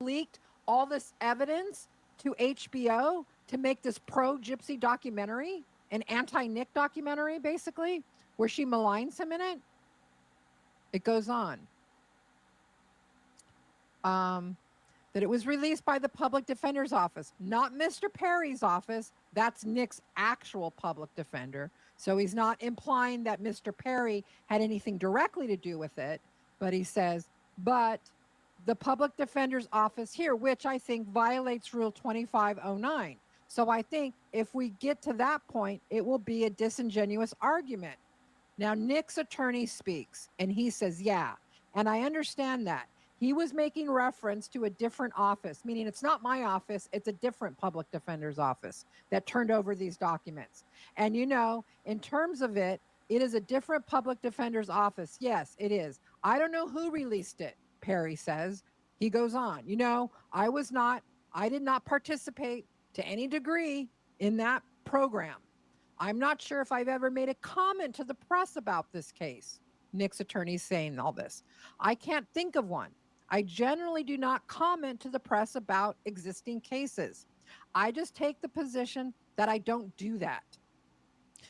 leaked all this evidence to HBO to make this pro Gypsy documentary, an anti Nick documentary, basically, where she maligns him in it. It goes on. Um, that it was released by the public defender's office, not Mr. Perry's office. That's Nick's actual public defender. So he's not implying that Mr. Perry had anything directly to do with it, but he says, but the public defender's office here, which I think violates Rule 2509. So I think if we get to that point, it will be a disingenuous argument. Now, Nick's attorney speaks and he says, yeah, and I understand that. He was making reference to a different office, meaning it's not my office, it's a different public defender's office that turned over these documents. And in terms of it, it is a different public defender's office. Yes, it is. I don't know who released it, Perry says. He goes on, I did not participate to any degree in that program. I'm not sure if I've ever made a comment to the press about this case. Nick's attorney saying all this. I can't think of one. I generally do not comment to the press about existing cases. I just take the position that I don't do that.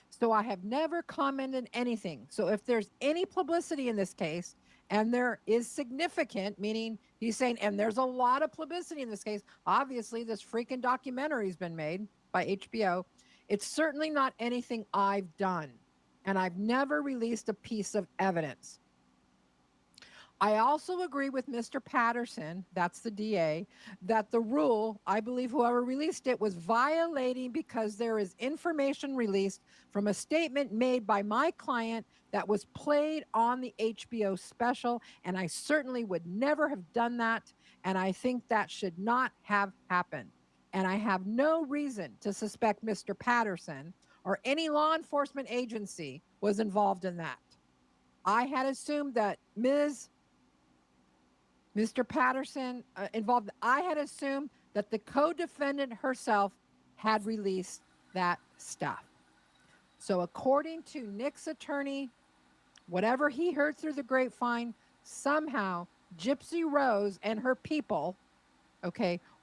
So I have never commented anything. So if there's any publicity in this case, and there is significant, meaning he's saying, and there's a lot of publicity in this case, obviously this freaking documentary's been made by HBO. It's certainly not anything I've done. And I've never released a piece of evidence. I also agree with Mr. Patterson, that's the DA, that the rule, I believe whoever released it was violating because there is information released from a statement made by my client that was played on the HBO special. And I certainly would never have done that. And I think that should not have happened. And I have no reason to suspect Mr. Patterson or any law enforcement agency was involved in that. I had assumed that Mr. Patterson involved. I had assumed that the co-defendant herself had released that stuff. So according to Nick's attorney, whatever he heard through the grapevine, somehow Gypsy Rose and her people,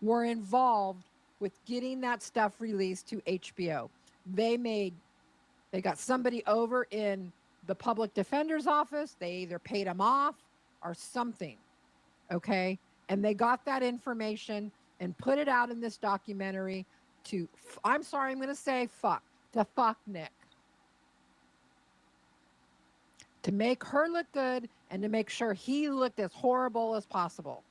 were involved with getting that stuff released to HBO. They got somebody over in the public defender's office. They either paid him off or something. Okay. And they got that information and put it out in this documentary I'm sorry, I'm going to say to fuck Nick. To make her look good and to make sure he looked as horrible as possible.